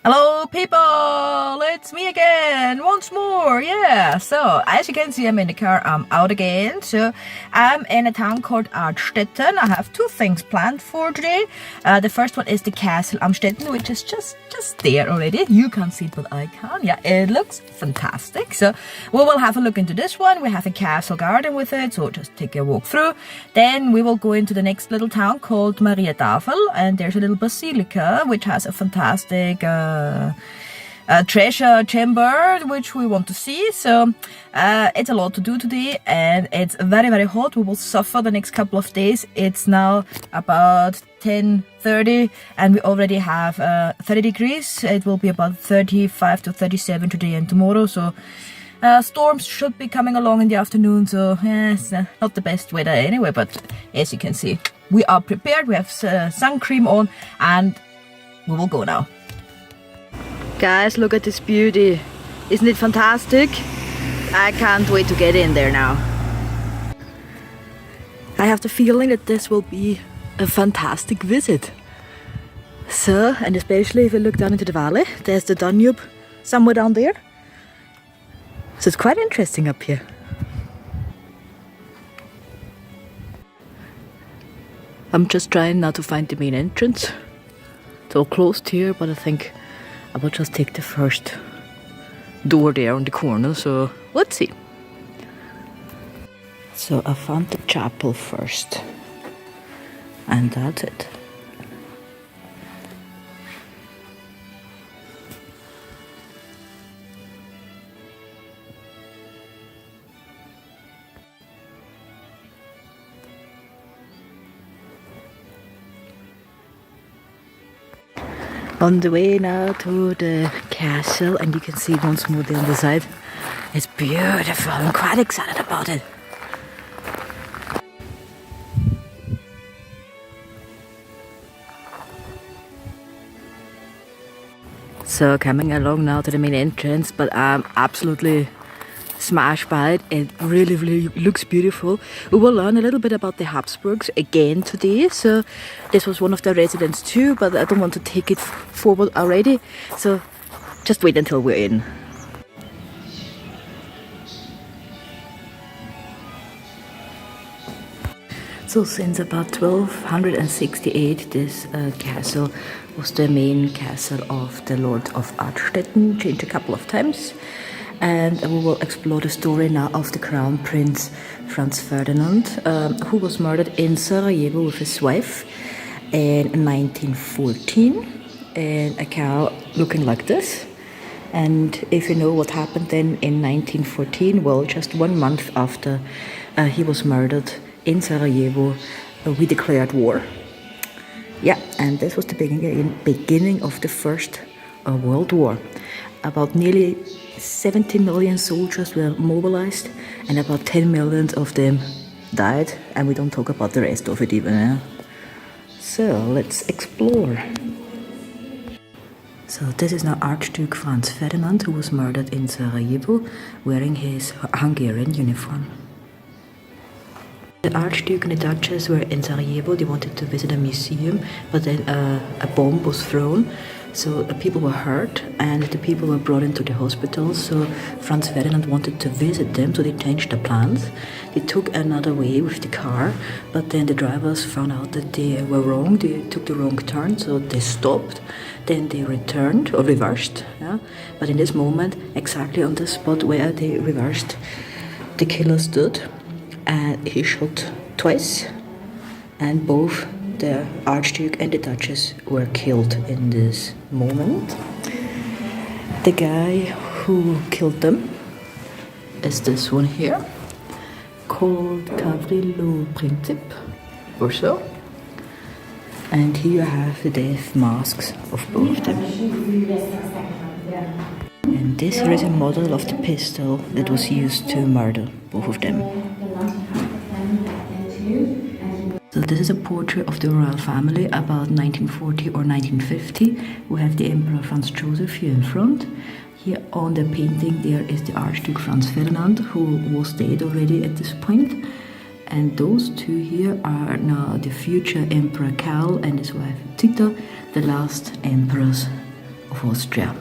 Hello people, it's me again, once more, yeah. So, as you can see, I'm in the car, I'm out again. So, I'm in a town called Artstetten. I have two things planned for today. The first one is the castle Artstetten, which is just there already. You can't see it, but I can. Yeah, it looks fantastic. So, we will have a look into this one. We have a castle garden with it, so just take a walk through. Then we will go into the next little town called Mariatafel, and there's a little basilica, which has a fantastic treasure chamber which we want to see. So it's a lot to do today, and it's very hot. We will suffer the next couple of days. It's now about 10:30 and we already have 30 degrees. It will be about 35 to 37 today and tomorrow. So storms should be coming along in the afternoon, so it's not the best weather anyway, but as you can see, we are prepared. We have sun cream on and we will go now. Guys, look at this beauty. Isn't it fantastic? I can't wait to get in there now. I have the feeling that this will be a fantastic visit. So, and especially if you look down into the valley, there's the Danube somewhere down there. So it's quite interesting up here. I'm just trying now to find the main entrance. It's all closed here, but I think I will just take the first door there on the corner, so let's see. So I found the chapel first, and that's it. On the way now to the castle, and you can see once more there on the side. It's beautiful. I'm quite excited about it. So coming along now to the main entrance, but I'm absolutely smashed by it. It really looks beautiful. We will learn a little bit about the Habsburgs again today. So this was one of the residents too, but I don't want to take it forward already. So just wait until we're in. So since about 1268, this castle was the main castle of the Lord of Artstetten, changed a couple of times. And we will explore the story now of the Crown Prince Franz Ferdinand, who was murdered in Sarajevo with his wife in 1914, in a cow looking like this. And if you know what happened then in 1914, well, just 1 month after he was murdered in Sarajevo, we declared war. Yeah, and this was the beginning of the First World War. About nearly 70 million soldiers were mobilized, and about 10 million of them died, and we don't talk about the rest of it even. Eh? So let's explore. So this is now Archduke Franz Ferdinand, who was murdered in Sarajevo wearing his Hungarian uniform. The Archduke and the Duchess were in Sarajevo. They wanted to visit a museum, but then a bomb was thrown. So people were hurt and the people were brought into the hospital. So Franz Ferdinand wanted to visit them, so they changed the plans. They took another way with the car, but then the drivers found out that they were wrong. They took the wrong turn, so they stopped. Then they returned or reversed. Yeah? But in this moment, exactly on the spot where they reversed, the killer stood and he shot twice, and both the Archduke and the Duchess were killed in this moment. The guy who killed them is this one here, called Gavrilo Princip, or so. And here you have the death masks of both of them. And this here is a model of the pistol that was used to murder both of them. So this is a portrait of the royal family about 1940 or 1950. We have the Emperor Franz Joseph here in front. Here on the painting there is the Archduke Franz Ferdinand, who was dead already at this point. And those two here are now the future Emperor Karl and his wife Zita, the last emperors of Austria.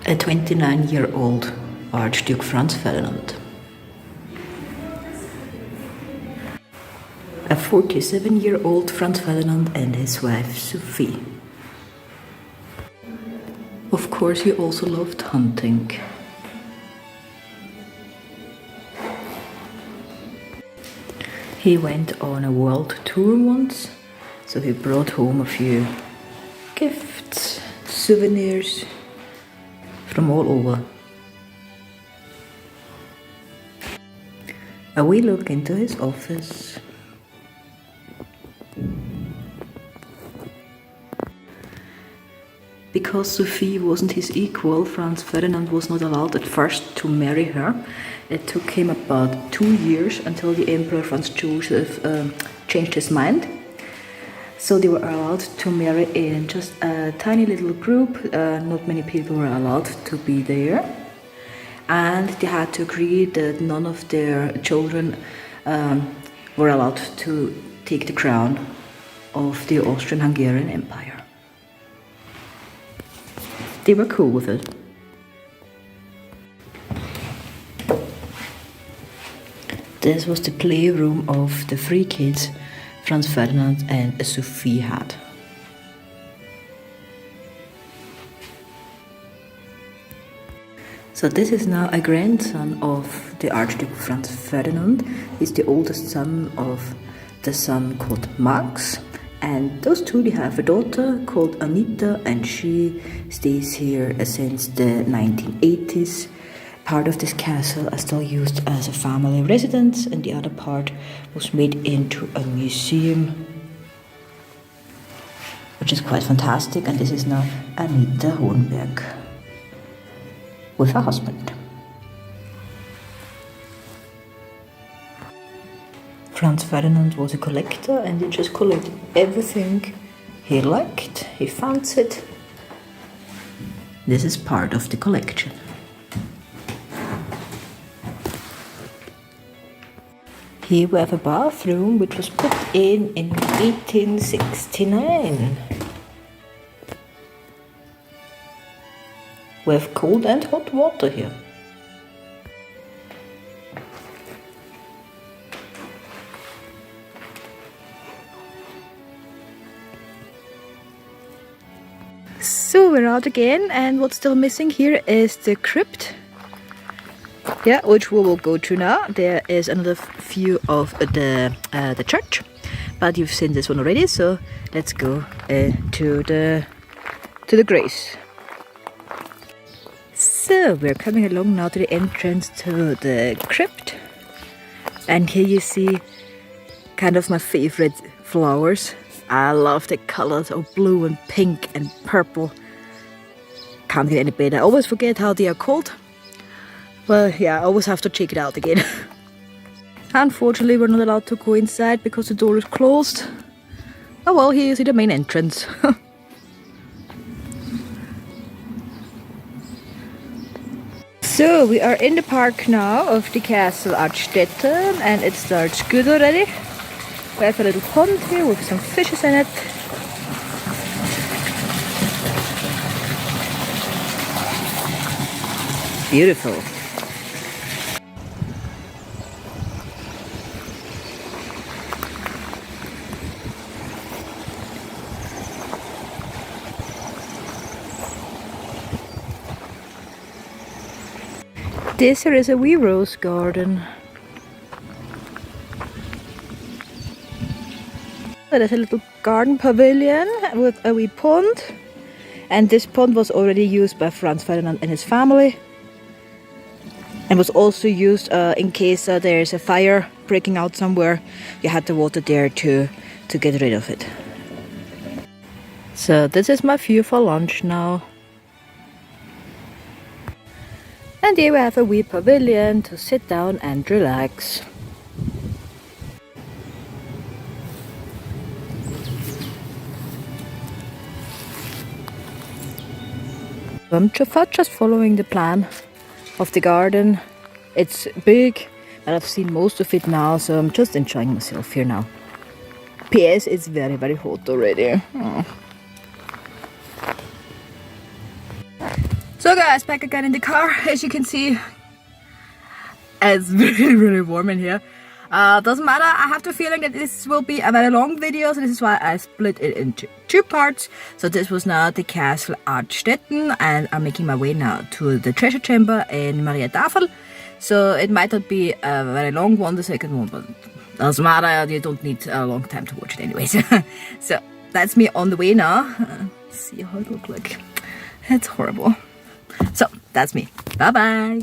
A 29-year-old Archduke Franz Ferdinand. A 47-year-old Franz Ferdinand and his wife Sophie. Of course, he also loved hunting. He went on a world tour once, so he brought home a few gifts, souvenirs from all over. A wee look into his office. Because Sophie wasn't his equal, Franz Ferdinand was not allowed at first to marry her. It took him about 2 years until the Emperor Franz Joseph changed his mind. So they were allowed to marry in just a tiny little group. Not many people were allowed to be there. And they had to agree that none of their children were allowed to take the crown of the Austrian-Hungarian Empire. They were cool with it. This was the playroom of the 3 kids Franz Ferdinand and Sophie had. So this is now a grandson of the Archduke Franz Ferdinand. He's the oldest son of the son called Max. And those two, they have a daughter called Anita, and she stays here since the 1980s. Part of this castle is still used as a family residence, and the other part was made into a museum, which is quite fantastic. And this is now Anita Hohenberg with her husband. Franz Ferdinand was a collector, and he just collected everything he liked, he fancied. This is part of the collection. Here we have a bathroom which was put in 1869. We have cold and hot water here. So we're out again, and what's still missing here is the crypt. Yeah, which we will go to now. There is another view of the church, but you've seen this one already. So let's go to the graves. So we're coming along now to the entrance to the crypt, and here you see kind of my favorite flowers. I love the colors of blue and pink and purple. Can't get any better. I always forget how they are called. Well, yeah, I always have to check it out again. Unfortunately, we're not allowed to go inside because the door is closed. Oh well, here you see the main entrance. So, we are in the park now of the castle Artstetten, and it starts good already. We have a little pond here with some fishes in it. Beautiful. This here is a wee rose garden. There's a little garden pavilion with a wee pond, and this pond was already used by Franz Ferdinand and his family, and was also used in case there's a fire breaking out somewhere. You had the water there to get rid of it. So this is my view for lunch now. And here we have a wee pavilion to sit down and relax. I'm just following the plan of the garden. It's big, but I've seen most of it now, so I'm just enjoying myself here now. PS, it's very, very hot already. Oh. So guys, back again in the car. As you can see, it's really, really warm in here. Doesn't matter, I have the feeling that this will be a very long video, so this is why I split it into 2 parts. So this was now the castle Artstetten, and I'm making my way now to the treasure chamber in Maria Tafel. So it might not be a very long one, the second one, but doesn't matter, you don't need a long time to watch it anyways. So that's me on the way now. See how it looks like. It's horrible. So that's me. Bye bye.